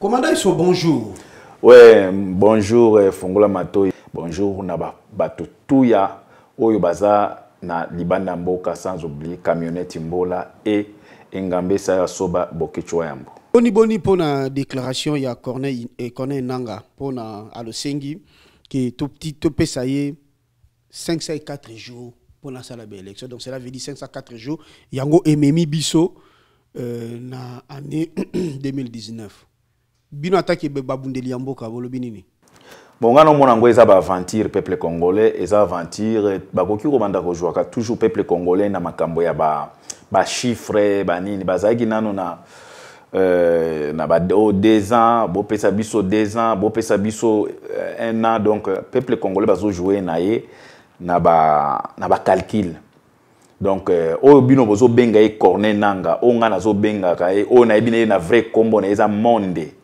Commandant Isso, bonjour. Ouais, bonjour Fongola Matoyi. Bonjour Naba Batutuya Oyo Baza na Libanda Mboka, sans oublier Camionnette Mbola et Engambe Saya Soba Bokechwa Yambo. Boni pour la déclaration il y a Corneille Nanga pour na Alosengi qui tout petit tout pesaye 504 jours pour la salle élection. Donc cela veut dire 504 jours yango ememi biso na année 2019. Bino attaque babundeli Mboka bolobinini. Bon, ngano mona ngo eza ba aventure peuple congolais, eza aventure bakoki ko banda ko jouaka toujours peuple congolais na makambo ya ba chiffre ba nini bazaki nano na ba 2 ans, bo pesa biso 2 ans, bo pesa biso 1 an, donc peuple congolais bazo jouer na ye na ba calcul. Donc o bino bozo benga e Corneille Nanga, o nga nazo benga ka e o na ebine na vrai combo na eza monde.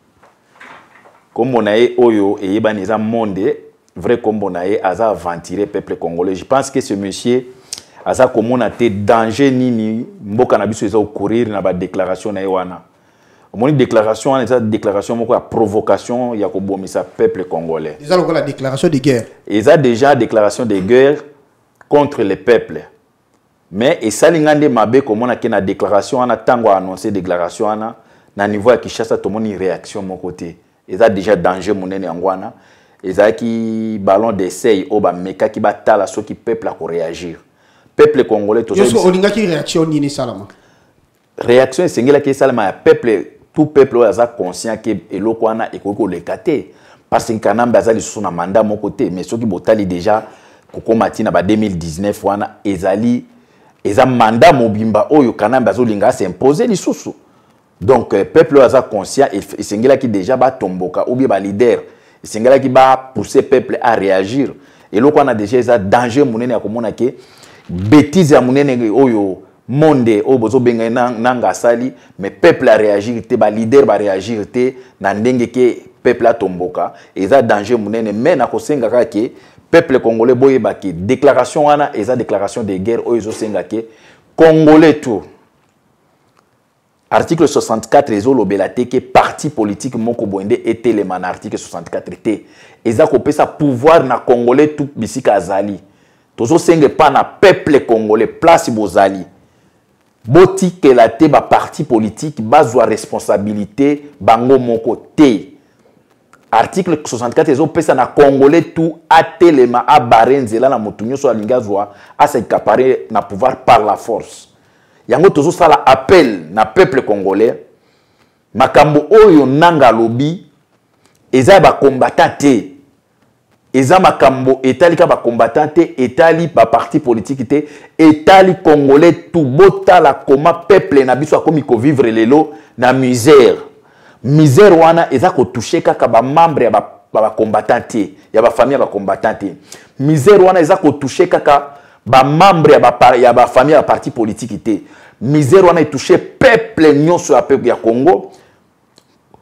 Combo na ye oyo et yebani eza monde, vrai combo na ye aza aventuré peuple congolais. Je pense que ce monsieur aza komona te danger nini mboka na biso eza courir na ba déclaration na ye wana. Moni déclaration wana eza déclaration moko ya provocation ya ko bomisa peuple congolais. Déjà la déclaration de guerre. Eza déjà déclaration de guerre contre le peuple. Mais et salingande mabe komona ke na déclaration wana tango annoncé déclaration wana na niveau ya Kinshasa to moni réaction mon côté. Ils ont déjà danger monene angwana. Ils ont qui ballon d'essai au ba meka qui batala ceux qui peuple à réagir. Peuple congolais tout ça. Yoso olinga qui réaction ni salama. Réaction c'est ngela qui salama peuple tout peuple a conscient que eloko wana ekoko le kate parce que kanamba azali sous na mandat mon côté mais ceux qui botali déjà koko matina ba 2019 wana ezali eza mandat mobimba oyo kanamba azolinga s'imposer lisusu. Donc, peuple a conscient et c'est qui déjà va tomboka ou bien ba leader. C'est qui va pousser peuple à réagir. Et là, on a déjà ça danger mounene à komona ke bêtise à mounene oyo monde o bozo benga nanga sali mais peuple a réagir te ba leader ba réagir te na ndenge ke peuple a tomboka et ça danger mounene mais na ko senga ka ke peuple congolais boye ba ke déclaration wana et ça déclaration de guerre oyo zo senga ke congolais tout. Article 64 les olobelate que parti politique moko boende était le man article 64 t eza ko pesa pouvoir na congolais tout bisika azali tozo senge pa na peuple congolais place bozali boti que la te ba parti politique bazwa responsabilité bango moko te. Article 64 les pesa na congolais tout atelema a barenzela na motunyo so alingazwa a se capare na pouvoir par la force. Yango tozo sala appel na peuple congolais makambo oyo nanga lobi eza ba combattant te eza makambo etali ka ba combattant te etali ba parti politique te etali congolais tout botala koma peuple na biso akomi ko vivre lelo na misère wana eza ko toucher kaka ba membre ya ba combattant te ya ba famille ya ba combattant te misère wana eza ko toucher kaka ba membre ya ba famille ya parti politique te misère wana touché peuple nyonso ya peuple ya Congo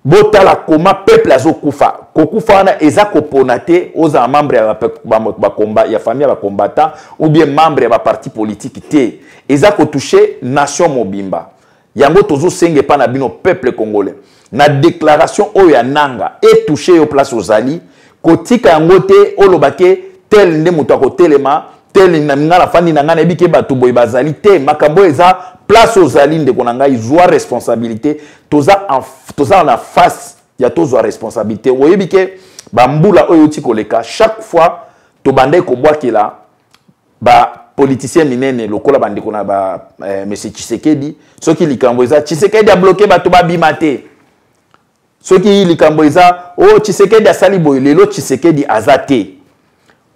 botala koma peuple azokufa kokufa wana eza kopona te oza membre ya ba combat ya famille ya ba combattant ou bien membre ya ba parti politique te eza ko touché nation mobimba yango tozo senge pa na bino peuple congolais na déclaration oyo ya nanga et touché yo place ozali kotika yango te olobake tel nde muto akotelema tel na ngala fandi na ngana ebike batu boy bazali te makambo eza place aux alines de konanga ils ont responsabilité toza en face ya tozo responsabilité oyebike bambula oyo tikoleka chaque fois to bande ko bwakela ba politicien minene lokola bande kona ba monsieur Tshisekedi soki likambo eza Tshisekedi a bloqué bato ba bimate soki likambo eza oh Tshisekedi asali boy lelo Tshisekedi azate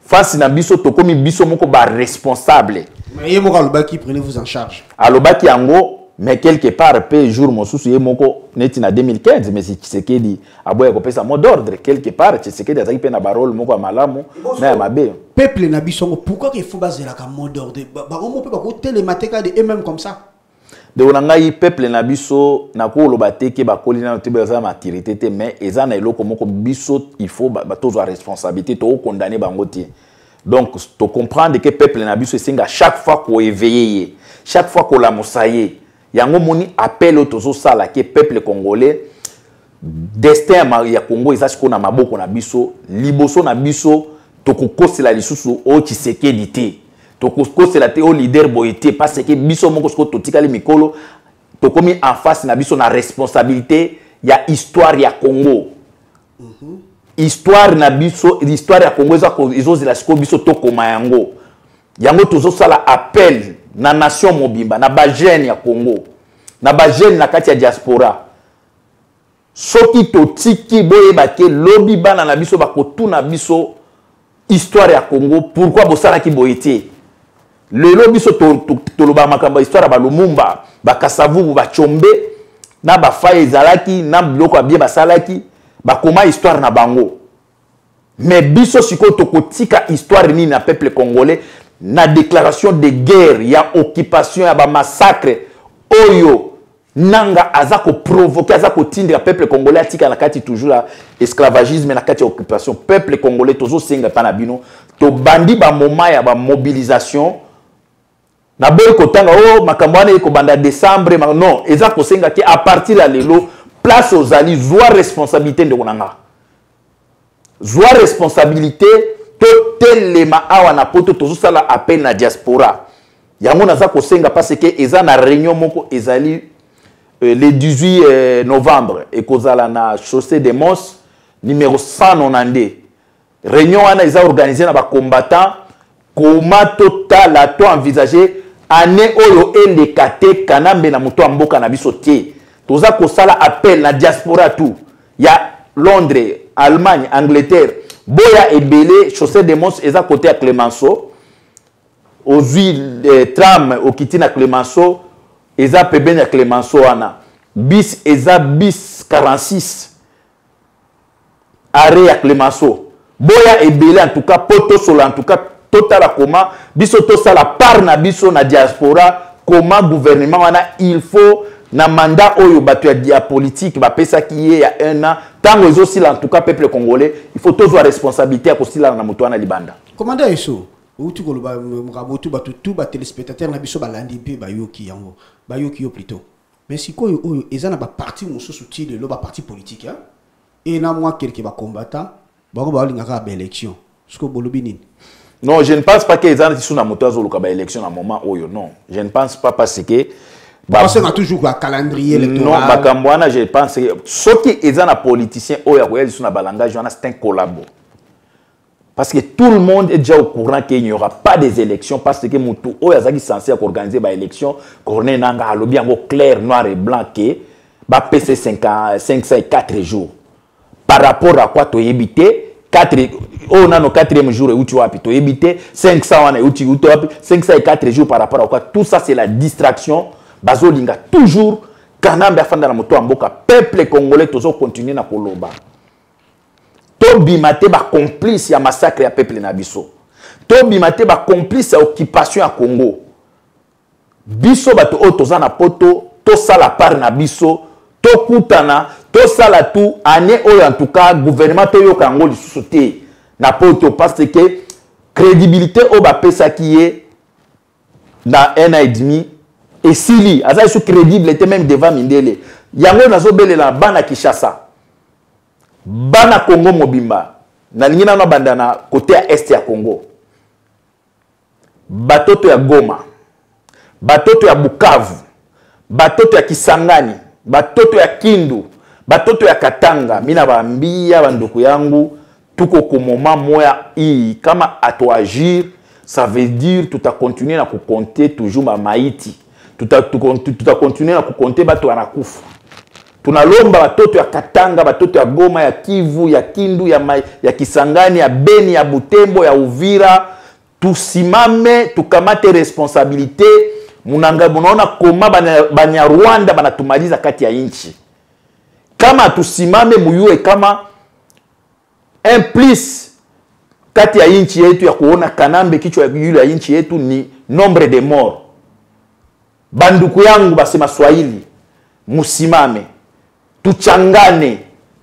face na biso tokomi biso moko ba responsable. Mais yé moko alobaki prenez-vous en charge. Alobaki yango mais quelque part pe jour mosusu yé moko neti na 2015 mais Tshisekedi aboya ko pesa mot d'ordre quelque part Tshisekedi azaki pe na barole moko malamu na ya mabe. Peuple na biso pourquoi qu'il faut baser la mot d'ordre ba on peut pas ko télématéka de eux-mêmes comme ça. De onangai peuple na biso na ko lobate ke ba kolina te baza maturité te mais ezana eloko moko biso il faut ba tozo responsabilité to condamner bango te. Donc to comprendre que peuple na biso singa chaque fois ko éveiller chaque fois ko la mosaye yango moni appel au tozo sala ke peuple congolais destin ya Congo eza siko na maboko na biso liboso na biso tokokosela lisusu o Tshisekedi te tokokosela te o leader boyete parce que biso moko siko totikali mikolo tokomi en face na biso na responsabilité ya histoire ya Congo. Histoire na biso l'histoire ya Congo ezozela siko biso tokoma yango yango tozosala appel na nation mobimba na ba jeune ya Congo na ba jeune na kati ya diaspora soki totiki boyeba ke lobi bana na biso bakotuna biso histoire ya Congo pourquoi bosala ki boyete lelo biso toloba makamba histoire ba Lumumba ba Kasavubu ba Chombe na ba faye ezalaki na biloko abie basalaki bakoma histoire na bango mais biso siko tokotika histoire nini na peuple congolais na déclaration de guerre ya occupation ya ba massacre oyo nanga azako provoquer azako tindre peuple congolais atika na kati toujours la esclavagisme na kati occupation peuple congolais tozo senga pa na bino to bandi ba moment ya ba mobilisation na boy kotanga oh makambane ko banda décembre non ezako senga ki à partir la lelo place aux alliés zwa responsabilité de konanga zwa responsabilité totelema awa na poto tozo sala appel na diaspora yango naza ko senga parce que eza na réunion moko ezali le 18 novembre et kozala na chaussée des Mons numéro 192 réunion wana eza organisée na ba combattants comment total a to envisager année oyo elekate kanambe na muto mboka na biso tie toza ko sala appel na diaspora tout ya Londres Allemagne Angleterre boya ebele chaussée des Mons eza côté à Clemenceau aux huiles tram au kitina Clemenceau eza pebeni ya Clemenceau wana bis eza bis 46 arrêt ya Clemenceau boya ebele en tout cas poto solo en tout cas total comment biso to sala par na biso na diaspora comment gouvernement wana il faut na mandat oyo bato ya politique ba pesa ki ye ya 1 an tango ezo en tout cas peuple congolais il faut toujours responsabilité ya kosila na moto wana libanda commandant eso uti ko ba murabotu batu tout ba téléspectateurs na biso ba landi pe ba yoki yango ba yoki yo plutôt mais sikoyo oyo ezana ba parti mususu ti le ba parti politique hein et na moi quelques ba combattants ba ko ba lingaka ba élection siko bolobi nini. Non, je ne pense pas que les gens qui sont dans la élection à un moment où non. Je ne pense pas parce que parce qu'on a toujours un calendrier électoral. Non, Bakambouana, je pense que ceux qui sont politiciens qui sont dans le langage, c'est un collabo. Parce que tout le monde est déjà au courant qu'il n'y aura pas des élections parce que Moutou est censé organiser des élections, qu'on ait un lobby clair, noir et blanc qui va passer 504 jours. Par rapport à quoi tu as évité 4 on a nos 4e jour où tu as plutôt évité 500 où tu as 504 jours par rapport à quoi tout ça c'est la distraction bazolinga toujours kanambe afanda na moto amboka peuple congolais toujours continuer na koloba to bimate ba complice ya massacre ya peuple na biso to bimate ba complice ya occupation ya Congo biso bato o toza na poto to sala par na biso to kutana to sala tout année oyo en tout cas gouvernement to yo kango lisusu te na poto parce que crédibilité o ba pesa qui est dans 1 an et demi et sili aza sous crédible était même devant Mindele yango nazo belela bana Kinshasa bana Congo mobimba na lingina na bandana côté à est ya Congo batoto ya Goma batoto ya Bukavu batoto ya Kisangani batoto ya Kindu batoto ya Katanga mina baambia banduku yangu tuko ko moment moya hii kama atoagir ça veut dire tout a continuer na compter toujours ma maiti tout a continuer na compter bato wanakufa tunalomba batoto ya Katanga batoto ya Goma ya Kivu ya Kindu ya Kisangani ya Beni ya Butembo ya Uvira tusimame tukamate responsabilité munanga munaona koma banya Rwanda banatumaliza kati ya inchi kama tusimame muyue kama implice kati ya inchi yetu ya kuona kanambe kichwa yule ya inchi yetu ni nombre de morts banduku yangu basema Swahili musimame tuchangane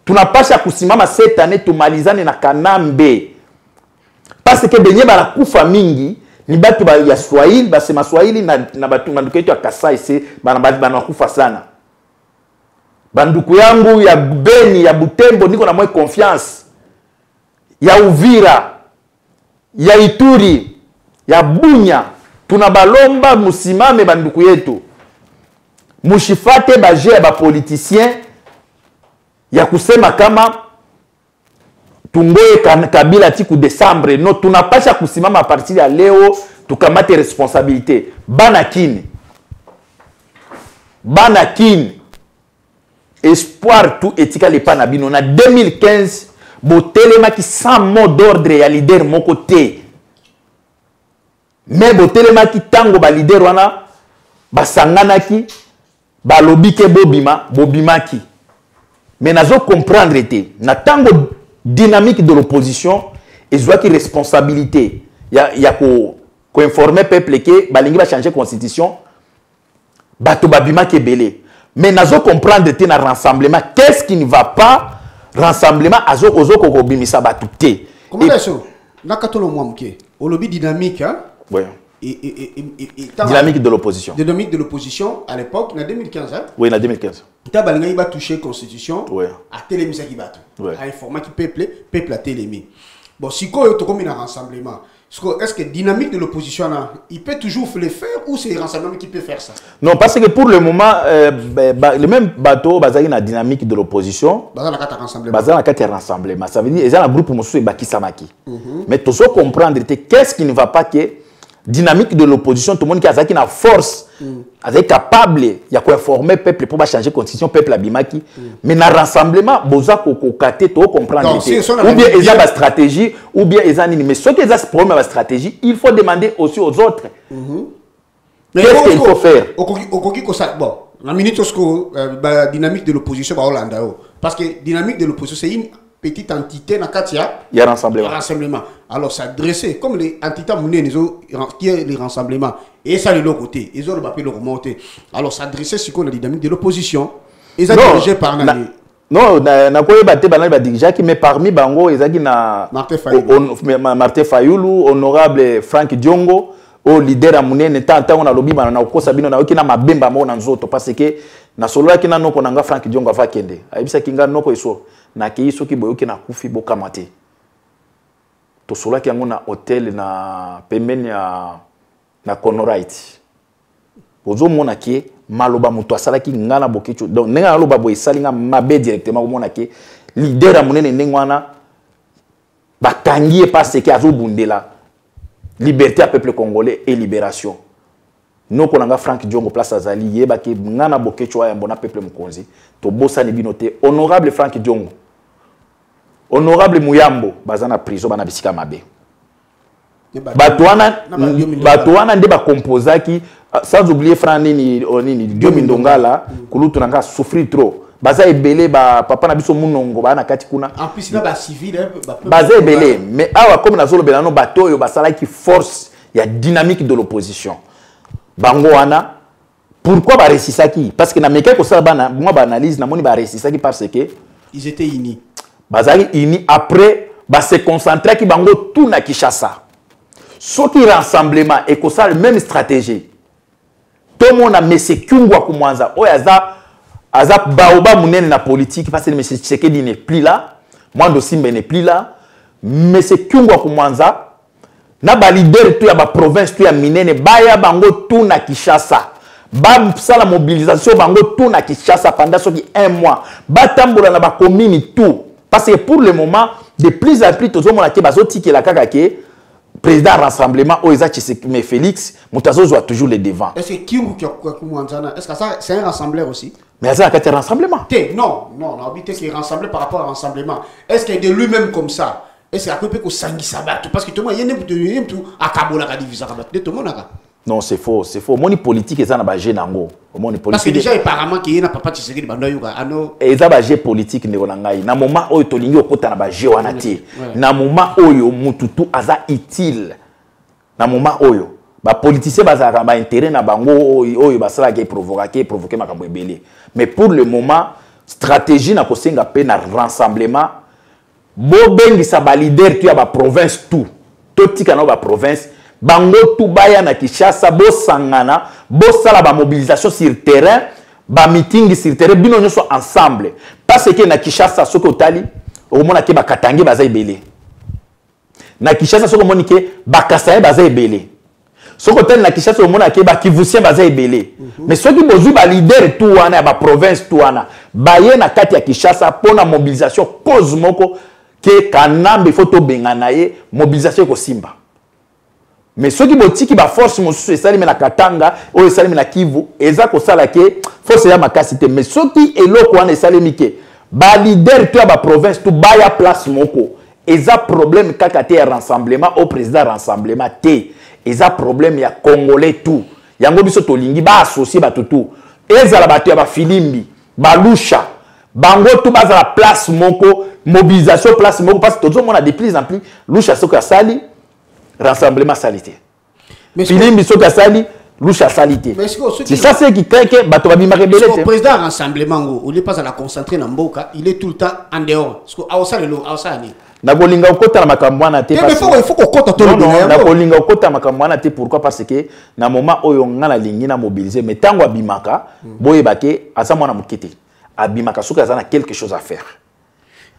tunapasha kusimama cette année tumalizane na kanambe parce que benye banakufa mingi ni batu ya Swahili basema Swahili na batu manduku yetu ya Kasai se banakufa sana banduku yangu ya Beni ya Butembo niko na moi confiance ya Uvira ya Ituri ya Bunya tunabalomba musimame banduku yetu mushifate baje ya bapoliticien ya kusema kama tungoye Kabila tiku Desembre no tunapasha kusimama a partir ya leo tukamate responsabilité bana kini espoir tout etika le panabino na 2015 botelema ki sans mot d'ordre ya leader moko te mais botelema ki tango ba leader wana basanganaki balobike bobimaki mais nazo comprendre te na tango dynamique de l'opposition et soit qui responsabilité ya ko informer peuple que balingi ba changer constitution bato babimaki belé mais nazo comprendre te na rassemblement qu'est-ce qui ne va pas rassemblement ozo ko bimisa bato te comment est-ce nakatolo mwamke olobi dynamique hein oui dynamique de l'opposition. Dynamique de l'opposition à l'époque, en 2015. Hein? Oui, en 2015. Il va toucher la Constitution, oui. à télémis qui bat, oui. à informer qui peuple à télémis. Bon, si quoi tu comme un rassemblement, est-ce que dynamique de l'opposition il peut toujours le faire ou c'est le rassemblement qui peut faire ça? Non, parce que pour le moment, le même bateau basé sur la dynamique de l'opposition, basé sur la carte rassemblement, ça veut dire qu'ils ont un groupe qui est Samaki. Mais tu dois comprendre qu'est-ce qui ne va pas que dynamique de l'opposition, tout le monde qui a une force, est capable de informer le peuple pour changer la constitution, le peuple abimaki. Mais dans le rassemblement, vous avez comprendre. Ou bien ils ont une stratégie, ou bien ils ont une. Mais ceux qui ont ce problème de stratégie, il faut demander aussi aux autres. Qu'est-ce qu'il faut faire? Bon, la minute où la dynamique de l'opposition, parce que dynamique de l'opposition, c'est une petite entité dans il y a rassemblement. Alors s'adresser comme les entités qui est les rassemblements et ça de l'autre côté ils ont le papier le remonter. Alors s'adresser sur la dynamique de l'opposition ils ont dirigé par non na ko baté banal ba dirigé qui mais parmi bango ezaki na Martin Fayulu honorable Frank Diongo au leader à munene tant on a lobby na ko sabino na okina mabemba mo na nzoto parce que na solo yaki na noko nanga Frank Diongo va kende ayibisa kinga noko iso na ki iso ki boyoki na kufi bokamate to solo yaki na hotel na pembeni ya na Conorite ozo mona ki maloba muto asala ki ngana bokicho donc nenga aloba bo isalinga mabe directement ko mona ki leader a munene nengwana batangier parce que azo bundela liberté à peuple congolais et libération. Nous konanga Frank Diongo place azali yeba ki ngana bokecho ya mbona peuple mkonzi to bossa ni binote honorable Frank Diongo honorable Muyambo bazana prison bana bisika mabe Batouana nde ba composaki sans oublier Frank nini Dieu Mindongala kulutu nanga souffrir trop baza ebele ba papa na biso munongo ba na kati kuna en plus na ba civil baza ebele mais awa comme na zolo belano bato yo basala ki force ya dynamique de l'opposition bango wana pourquoi ba resisaki parce que na meka ko sala bana moi ba analyse na moni ba resisaki parce que ils étaient unis bazali unis après ba se concentrer ki bango tout na Kinshasa ce qui rassemblement et ko sala même stratégie tout le monde a monsieur Kyungwa kumwanza oyaza Azap baoba munene na politique parce que M. Tshisekedi n'est plus là, Mwando Simbe n'est plus là, M. Kyungwa Kumwanza na ba leader tout ya ba province tout ya minene baya bango tout na Kinshasa. Ba sala mobilisation bango tout na Kinshasa pendant ce qui 1 mois. Ba tambola na ba commune tout parce que pour le moment de plus en plus tozo mona ke bazoti ke la kaka ke président rassemblement Oeza Tshisekedi mais Félix Mutazo a toujours le devant. Est-ce que Kyungwa Kumwanza est-ce que ça c'est un rassembleur aussi? Mais ça a un rassemblement. Non, on a habité qui est rassemblé par rapport à rassemblement. Est-ce qu'il est de lui-même comme ça? Est-ce qu'il peut que Sangi Sabat? Parce que tout le monde y a tout à Kabola qui divise tout le monde. Non, c'est faux, c'est faux. Mon politique est ça na bagé nango. Parce que déjà apparemment qu'il y a papa Tshisekedi bando yuka ano. Et ça bagé politique ne ngai. Na moment oyo tolingi okota na bagé wana ti. Na moment oyo mututu aza utile. Na moment oyo ba politicien bazaka ba intérêt na bango oyo basala ke provoquer makambo ebele. Mais pour le moment stratégie na kosenga pe na rassemblement bo bengi sa ba leader tu ya ba province tout tika na ba province bango tout baya na Kinshasa bo sangana bo sala ba mobilisation sur terrain ba meeting sur terrain bino nyonso ensemble parce que na Kinshasa soko tali au mona ke ba Katangi baza ebele na Kinshasa soko moni ke ba Kasai baza ebele soko tali na Kinshasa au mona ke ba Kivusien baza ebele mais soki bozui ba leader tout wana ba province tout wana ba ye na kati ya Kinshasa pona mobilisation cause moko ke Kanambe photo bengana ye mobilisation ko simba. Mais ceux qui botiki ba force mosusu esali na Katanga o esali na Kivu eza ko sala ke force ya makasite mais ceux qui eloko wana esali mike ba leader to ba province to ba ya place moko eza problème kaka te rassemblement au président rassemblement te eza problème ya congolais tout yango biso to lingi ba associer ba tutu ezala bato ya ba filimbi ba lusha bango tout ba za place moko mobilisation place moko parce que tout le monde a de plus en plus lusha soko ya sali rassemblement salité. Filimbi soka sali, loucha salité. C'est ça c'est qui crée que bato babima rebelle. Le président rassemblement il est pas à la concentrer na mboka, il est tout le temps en dehors. Parce que aosa lelo, aosa ni. Na kolinga okota na makambo wana te parce que il faut qu'on compte tout le monde. Na kolinga okota makambo wana te pourquoi parce que na moment oyo ngana lingi na mobiliser mais tango abimaka boye bake asa mwana mukete. Abimaka soka za na quelque chose à faire.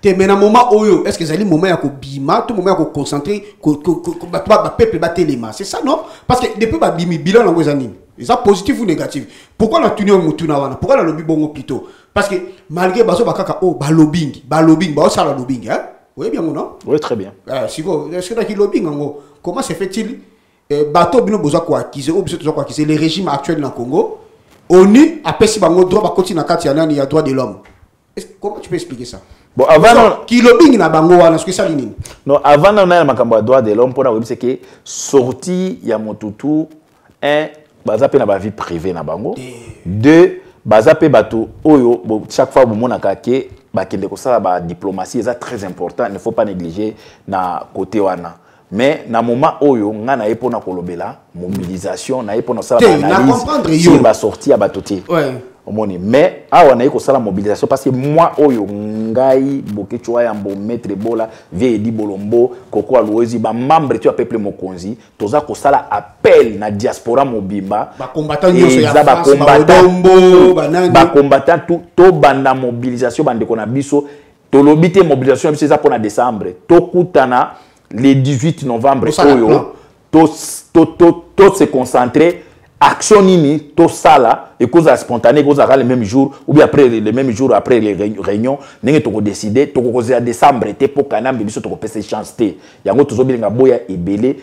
Mais dans le moment où est-ce que c'est le moment où bima, tout moment où concentrer, peuple bat téléma, c'est ça non? Parce que depuis bah bimi bilan dans vos animes, c'est positif ou négatif. Pourquoi la tenue au mutuna wana? Pourquoi la lobby bongo plutôt? Parce que malgré baso bakaka oh ba lobbying, bah ça la lobbying hein? Oui bien ou non? Oui très bien. Si vous est-ce que qui lobbying ngo comment se fait-il bateau bino besoin quoi acquiser ou besoin quoi acquiser les régimes actuels dans Congo? ONU a pesi bango droit ba continuer na kati ya nani ya droit de l'homme. Comment tu peux expliquer ça? Bon, avant qui lobbying na bango wana ce que ça lini non avant on a makambo droit de l'homme pour na c'est que sorti ya motutu un baza pe na ba vie privée na bango deux baza pe bato oyo chaque fois bomona ka ke ba kende ko sala ba diplomatie c'est très important il ne faut pas négliger na côté wana mais na moment oyo ngana epona kolobela mobilisation na epona sala analyse sur ba sortie ya batoti ouais mais awa na yeko sala mobilisation parce que moi oyo ngai bokechwa ya mbo maître bola vie di bolombo koko alouezi ba membre tu peuple mokonzi toza ko sala appel na diaspora mobimba ba combattant nyoso ya France ba combattant tout to banda mobilisation bande ko na biso to lobité mobilisation biso za pona décembre to kutana le 18 novembre oyo to se concentrer action nini to sala et cause spontanée cause le même jour ou bien après le même jour après les réunions n'enge to décider to cause à décembre te pour Kanambe biso to pesa chance te yango tozo bilinga boya ebele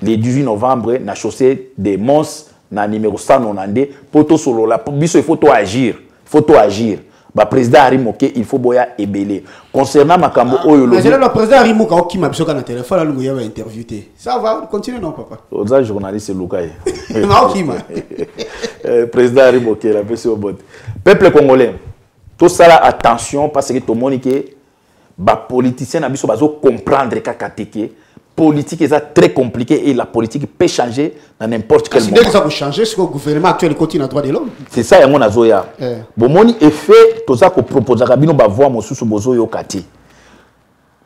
le 18 novembre na chaussée des Mons na numéro 192 pour to solo la biso il faut to agir ba président Arimoke il faut boya ebele concernant makambo oyo mais le président Arimoka qui m'a biso kana téléphone là ngoya va interviewer ça va continuer non papa oza journaliste Lukai ma okima président Arimoke la personne bonne peuple congolais tout ça attention parce que tout monde que ba politicien na biso bazo comprendre kakateke politique est très compliqué et la politique peut changer dans n'importe quel moment. C'est ça peut changer ce que le gouvernement actuel continue à droit de l'homme. C'est ça yango nazoya. Bomoni effet toza ko proposer kabino ba voir mosusu bozo yo kati.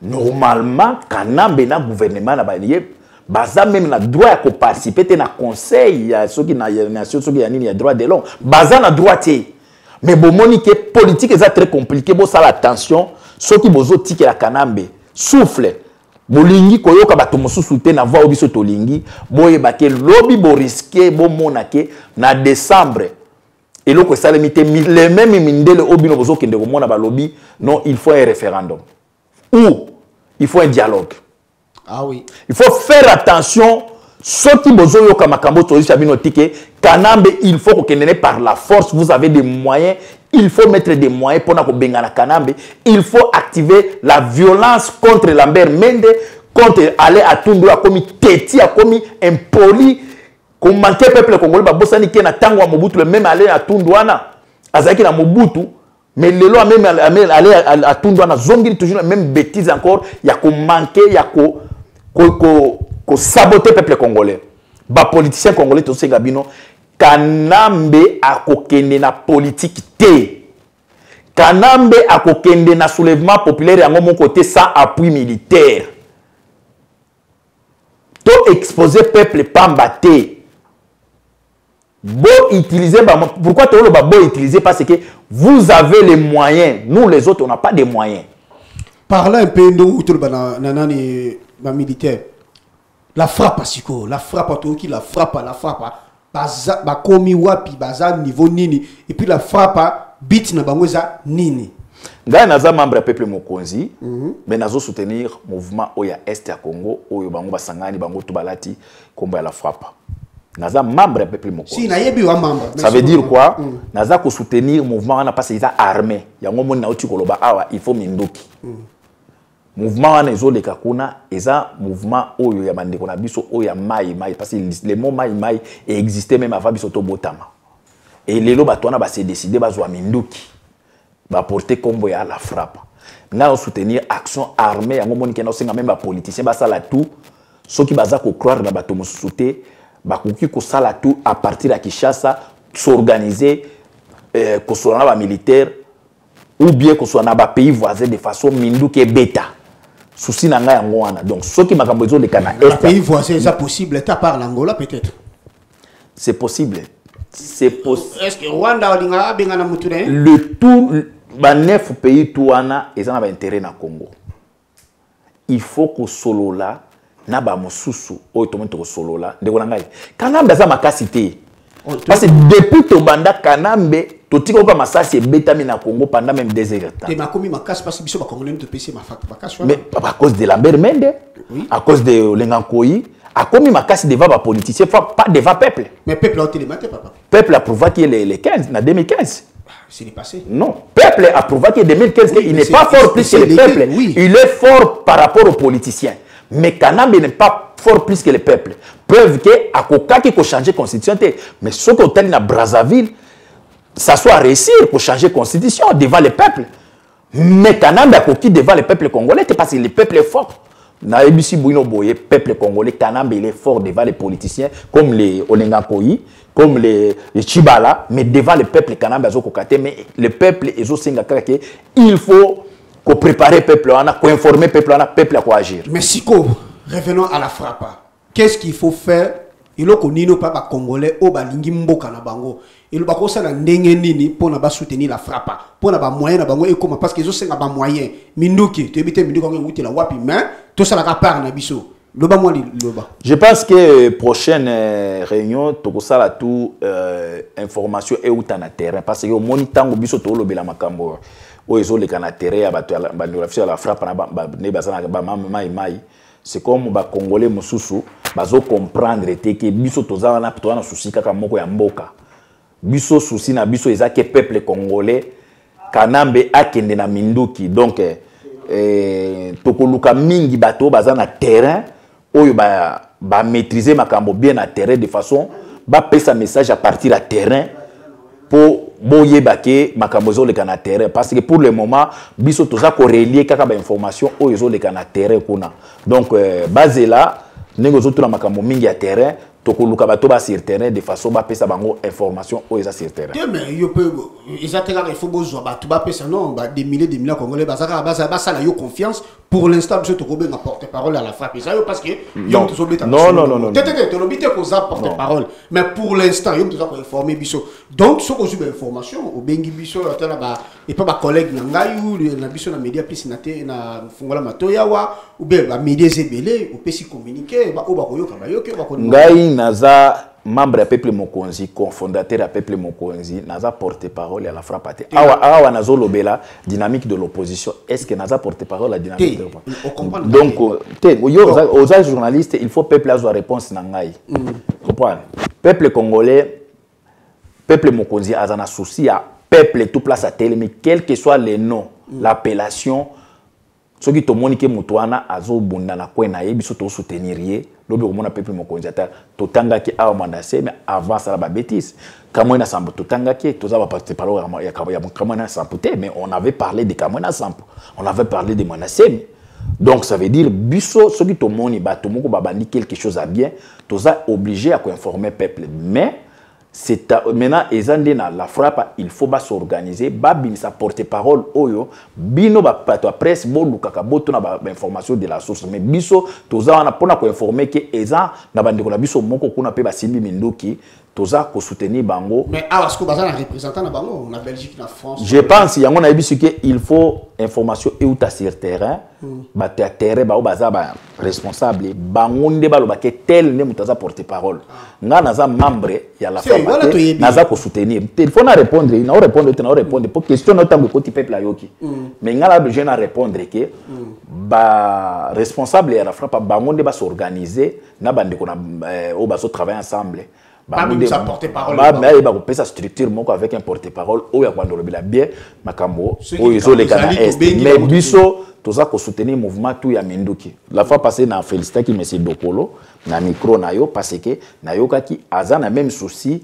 Normalement Kanambe na gouvernement na balié baza même na droit à participer na conseil ya ceux qui na nation ceux qui ya nini ya droit de l'homme. Baza na droit té. Mais bomoni que politique est très compliqué bo ça attention ceux qui bozo tike la Kanambe souffle. Bolingi koyoka bato mosusu te na voix obiso tolingi boye bake lobby bo risquer bo monake na décembre et loko salemite les mêmes mindele obino bozo kende ko mona ba lobby non il faut un référendum ou il faut un dialogue. Ah oui, il faut faire attention ceux qui bozo yoka makambo to bino tike Kanambe il faut que kende par la force vous avez des moyens. Il faut mettre des moyens pour na Kanambe. Il faut activer la violence contre Lambert Mende, contre aller à Tundu, à commis Teti, à commis impoli, comme manquer peuple congolais, babosani qui na tango à Mobutu, même aller à Tunduana, azaki na Mobutu, mais le loi même aller à Tunduana, zongi toujours la même bêtise encore, il y a qu'on manquer, il y a qu'on saboter peuple congolais. Ba politicien congolais tout ces gabino. Kanambe a kokende na politique té. Kanambe a kokende na soulèvement populaire à mon côté sans appui militaire. To exposer peuple pamba té. Beau utiliser, pourquoi tu as beau utiliser? Parce que vous avez les moyens. Nous, les autres, on n'a pas de moyens. Parlant un peu de militaire, la frappe, la frappe, la frappe, ba komi wapi, baza niveau nini, et puis la frappe, bit na bangoza nini. Nga naza membre peuple Mokonzi, mais nazo soutenir mouvement Oya Est à Congo, Oyo bango basangani, bango tubalati, combat la frappe. Naza membre peuple Mokonzi. Si, nayebi wa membre. Ça veut dire quoi? Naza ko soutenir mouvement, on a passé ils armé. Yango mon na uti koloba awa, il faut mindoki. Mouvement wana ezole kakuna eza mouvement oyo ya bandeko na biso oyo ya mai parce que le mot mai existait même avant biso to botama. Et lelo batona ba se décider bazwa minduki ba porter combo ya la frappe. Nga soutenir action armée yango moni kena osenga même ba politicien ba sala tout ceux qui baza ko croire na bato mosusuté ba koki ko sala tout à partir de Kinshasa s'organiser ko sona ba militaire ou bien ko sona ba pays voisins de façon minduki beta. Souci n'a pas de donc ceux qui m'ont besoin de Canada. Le pays voisin, c'est possible. Tu parles l'Angola peut-être. C'est possible. C'est possible. Est-ce que Rwanda a bien mouturé? Le tout, les 9 pays touana, ils ont un intérêt dans le Congo. Il faut que solo là, na ba mosusu, o to solo là, de Gonangai. Kanambe za makasité. Parce que depuis Tobanda Kanambe, tout ce qui masasi betami na Congo pendant même 2 heures. Tu m'as commis ma casse parce que biso ba congolais te PC ma fac. Mais à cause de Lambert Mende, à cause de Lengankoyi, a commis ma casse devant les politiciens, pas devant le peuple. Mais le peuple a télématé, papa. Le peuple a prouvé qu'il est les 15, en 2015. C'est passé. Non, le peuple a prouvé qu'il est 2015, il n'est pas fort plus que le peuple. Oui. Il est fort par rapport aux politiciens. Mais Kanambe n'est pas fort plus que le peuple. Preuve que à Koka qui peut changer la constitution. Mais ce qu'on a dans Brazzaville, ça soit réussir pour changer la constitution devant le peuple. Mais Kanambe a coquille devant le peuple congolais, c'est parce que le peuple est fort. Na ebisi Bouino Boye, peuple congolais, Kanambe il est fort devant les politiciens, comme les Olengakoyi, comme les Chibala, mais devant le peuple Kanambe a kokate, mais le peuple est aussi il faut qu'on prépare le peuple, qu'on informe le peuple à quoi agir. Mais Siko, revenons à la frappe. Qu'est-ce qu'il faut faire? Il faut que nous pas congolais au balingi mboka na bango. Il faut que ça na ndenge nini pour na ba soutenir la frappe. Pour na ba moyen na bango et comment parce que ils ont ba moyen. Minduki, tu habite minduki on outil la wapi mais tout ça la part na biso. Loba moi loba. Je pense que prochaine réunion to ça la tout information et outa na terrain parce que au monitango biso to lobela makambo. O ezo le kana terrain ya bato ya la frappe na ba ne bazana ba mai. C'est comme les Congolais mosusu bazo comprendre que biso toza na to na souci kaka moko ya mboka. Biso souci na biso ezake peuple congolais Kanambe akende na minduki donc tokoluka mingi bato baza na terrain oyo ba maîtriser makambo bien na terrain de façon ba pesa message à partir à terrain pour boyeba ke makambo zo le kana terrain parce que pour le moment biso toza ko relier kaka ba information oyo zo le kana terrain kuna donc basé là nego zo tuna makambo mingi à terrain tokoluka bato ba sur terrain de façon ba pesa bango information oyo za sur terrain mais yo peut exactement il faut bozo bato ba pesa non ba des milliers congolais bazaka basa la yo confiance pour l'instant monsieur tokobe na porte-parole à la frappe ça yo parce que yo to beta non tete to lobite ko za porte-parole mais pour l'instant yo to za ko informer biso donc ce que j'ai information au bengi biso atala ba et pas ba collègue na ngayu na biso na média plus na te na fungola matoya wa ou bien ba médias ebele ou peut si communiquer ba o ba ko yo ka ba yo ke ba ko ngai naza membre du peuple Mokonzi, cofondateur du peuple Mokonzi, naza porte-parole à la frappe. Awa nazo lobela dynamique de l'opposition. Est-ce que naza porte-parole à la dynamique de l'opposition? Donc, aux journalistes, il faut peuple avoir réponse nangai. Comprendre? Peuple congolais, peuple Mokonzi a un souci à peuple tout place à tel mais quel que soit le nom, l'appellation. Ce qui te montre que Moutouana a zobunda na kwena yebiso to soutenir ye lobi komona peuple Mokonzi ata totanga ki awa mandase mais avant ça la bêtise kamona sambo totanga ki toza ba parler parole ya kamona samputé mais on avait parlé de kamona sampo on avait parlé de manasem donc ça veut dire biso ce qui te montre ba to moko ba bandi quelque chose à bien toza obligé à informer peuple mais maintenant la frappe, il faut s'organiser, sa porte-parole oyo bino ba presse bo lukaka boto na information de la source, mais biso toza na pona ko informer que eza na bandeko na biso moko kuna pe basimbi minduki toza ko soutenir bango. Mais parce que baza na représentant na bango na Belgique na France. Je pense yango na biso que il faut information et outa sur terrain ba terrain ba baza ba responsable bango nde ba lobake tel ne mutaza porte-parole. Nga naza membre ya la femme naza ko soutenir. Il faut na répondre, pour question na tango ko peuple ayoki. Mais nga la besoin na répondre que ba responsable ya la frappe bango nde ba s'organiser na bandeko na o ba so travailler ensemble. Sa porte-parole. Sa structure avec un porte-parole où il y a bien makambo où ils ont les canaux est mais biso toza ko soutenir mouvement tout ya Minduki. La fois passée na félicité qui monsieur Dokolo na micro na yo parce que na yo kaki aza na même souci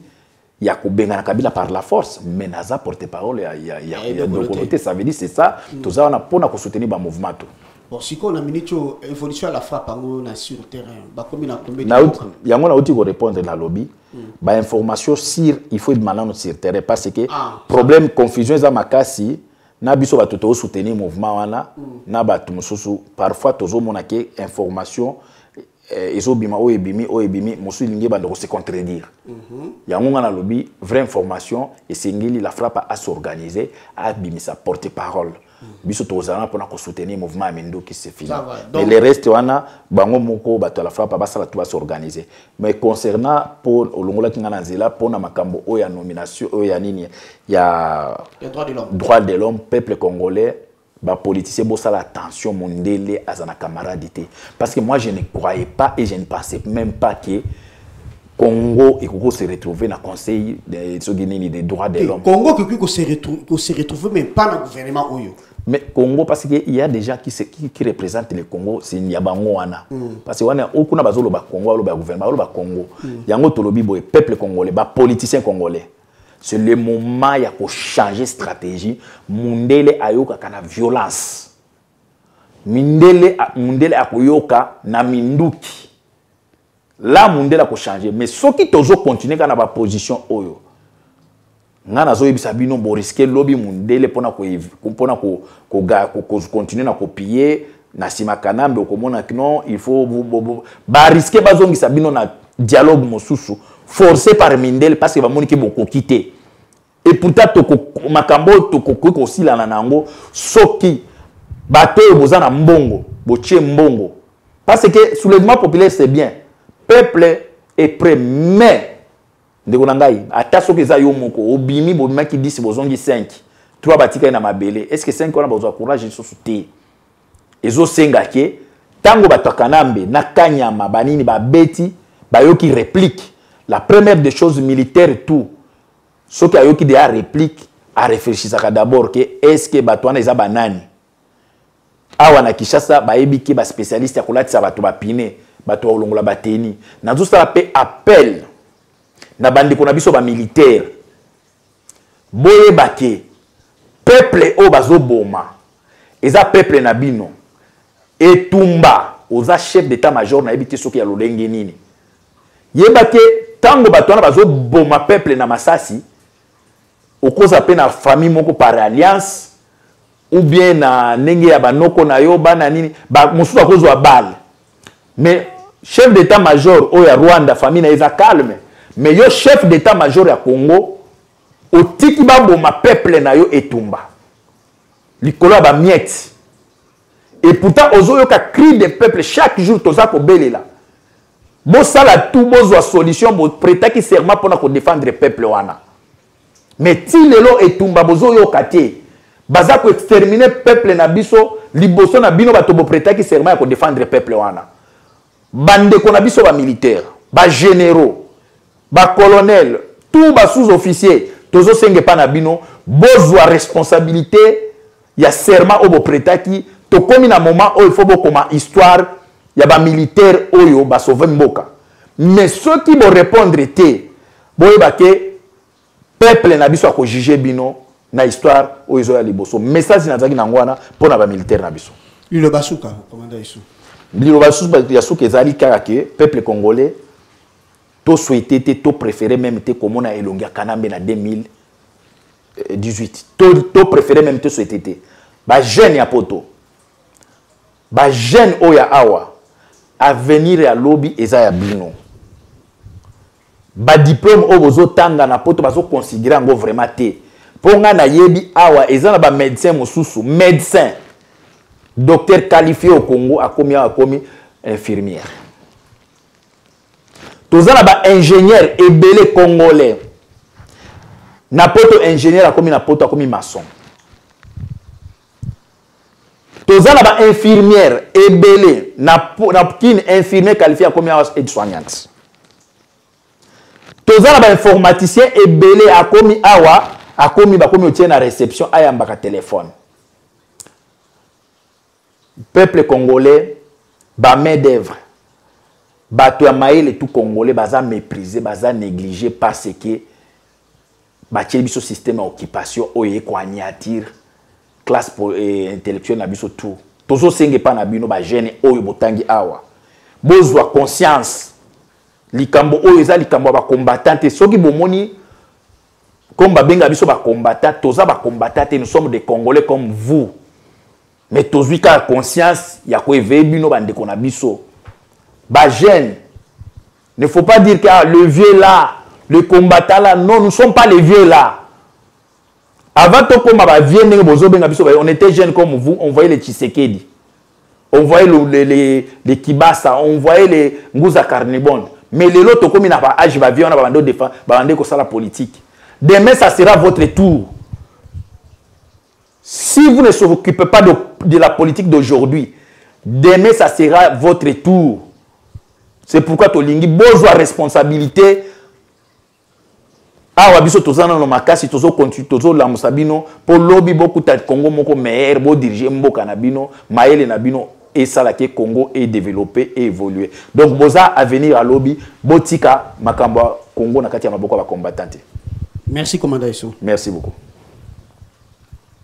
ya ko benga na Kabila par la force mais naza porte-parole ya Dokolo, ça veut dire c'est ça toza na pona ko soutenir ba mouvement tout. Bon, si on a mis évolution à la frappe sur le terrain, il y a un outil pour répondre dans le lobby. Bah information sur il faut demander sur le terrain parce que problème confusion za makasi na biso ba toto soutenir mouvement wana na ba tumususu parfois tozo monake information ezobima o ebimi mosu lingi ba ndoko se contredire. Yango ngana lobby vraie information et singili la frappe à s'organiser à bimisa porte-parole. Biso tozana pona ko soutenir mouvement Minduki c'est fini. Mais les restes wana bango moko bato la frappe ba sala tout va s'organiser. Mais concernant pour olongola kingana nzela pona makambo o ya nomination o ya nini ya droit de l'homme peuple congolais ba politicien bo sala attention mondele azana camaradité parce que moi je ne croyais pas et je ne pensais même pas que Congo et Congo se retrouver dans le conseil des droits de l'homme. Congo se retrouver mais pas dans le gouvernement Oyo. Mais Congo parce qu'il y a des gens qui représentent le Congo, c'est Nyabango wana. Parce que wana okuna bazolo ba Congo lo ba gouvernement lo ba Congo. Yango tolobi boy peuple congolais, ba politicien congolais. C'est le moment ya ko changer stratégie, mundele ayoka kana violence. Mundele akoyoka na Minduki. Là, monde a changé. Mais ceux qui toujours continuer dans la position oyo. Ngana zo yebisa bino bo risquer lobby mundele pona ko continuer na copier na sima kanambe okomona non il faut ba risquer bazongi sabino na dialogue mosusu forcé par Mindele parce que ba moni ki boko quitter. Et pourtant to makambo to ko sila na nango soki bato bozana mbongo botie mbongo parce que soulèvement populaire c'est bien. Peuple est prêt, mais ndeko nangai ataso ke za yo moko obimi bobima ki 10 bozongi 5 3 batika na mabele est-ce que 5 on a besoin de courage so souté ezo senga ke tango batakanambe na kanyama banini ba beti ba yo ki réplique la première des choses militaires tout ce qui a yo ki de réplique à réfléchir ça d'abord que est-ce que batwana eza banani awa na Kishasa ba ebiki ba spécialiste ya kolatisa bato ba pine bato olongola bateni na tout ça appel na bandiko na biso ba militaire boye bake peuple o bazo boma eza peuple na bino etumba oza chef d'état-major na ebiti soki ya lolenge nini yebake tango bato na bazo boma peuple na Masasi okoza pe na famille moko par alliance ou bien na nenge ya banoko na yo bana nini ba mususu akozwa balle. Mais chef d'état-major au Rwanda famille na calme mais yo chef d'état-major ya Congo o tiki ba boma peuple na yo etumba likolo ba miette et pourtant ozo yo ka cri de peuple chaque jour toza ko belela bo sala tout bozwa solution bo prêta ki serment pour na ko défendre peuple wana mais ti lelo etumba bozo yo katé baza ko exterminer peuple na biso liboso na bino bato bo prêta ki serment ko défendre peuple wana bande ko na biso ba militaire ba généraux ba colonel tout ba sous-officier tozo senge pa na bino bozwa responsabilité ya serment au bo prêta ki to komi na moment où il faut beaucoup ma histoire ya ba militaire oyo ba sauver mboka mais ceux qui vont répondre té boyeba ke peuple na biso ko juger bino na histoire oyo ya liboso message na zaki na ngwana pona ba militaire na biso le basuka commandant Isu Bilo basuka ya suka ezali kaka ke peuple congolais to souhaité to préféré même te comme on a elongi Kanambe na 2018 to préféré même te souhaité ba jeune ya poto ba jeune oya awa avenir ya lobby eza ya bino ba diplôme o bozo tanga na poto bazo considérer ngo vraiment te ponga na yebi awa eza na ba médecin mosusu médecin docteur qualifié au Congo akomi infirmière tozana ba ingénieur ebele congolais na poto ingénieur akomi na poto akomi maçon tozana ba infirmière ebele na kin infirmier qualifié akomi aide-soignante tozana ba informaticien ebele akomi awa akomi bakomi otie na réception ayambaka téléphone peuple congolais ba main d'œuvre bato ya maele tout congolais baza méprisé baza négligé parce que batie biso système d'occupation oye ko aniatir classe intellectuelle na biso tout tozo senge pa na bino ba jeune oyo botangi awa bozwa conscience likambo oyo eza likambo ba combattant soki bomoni comme babenga biso ba combattant toza ba combattant nous sommes des congolais comme vous mais tozwi ka conscience ya ko éveiller bino bande ko na biso ba jeune ne faut pas dire que le vieux là le combattant là non nous sommes pas les vieux là avant to comme ba vieux ndenge bozo benga biso on était jeunes comme vous on voyait les Tshisekedi on voyait les Kibasa on voyait les Nguza Carnibon mais les autres comme na ba âge ba vieux on a ba bando défendre ba bande ko sala politique demain ça sera votre tour. Si vous ne vous occupez pas de la politique d'aujourd'hui, demain, ça sera votre tour. C'est pourquoi Tolingi, besoin de responsabilité. Ah, wabiso tozana no makasi tozo continue tozo la musabino pour lobby beaucoup de Congo moko meilleur bo diriger mboka na bino maele na bino et ça la que Congo est développé et évolué. Donc boza à venir à lobby botika makamba Congo na kati ya maboko ba combattante. Merci commandant Esso. Merci beaucoup.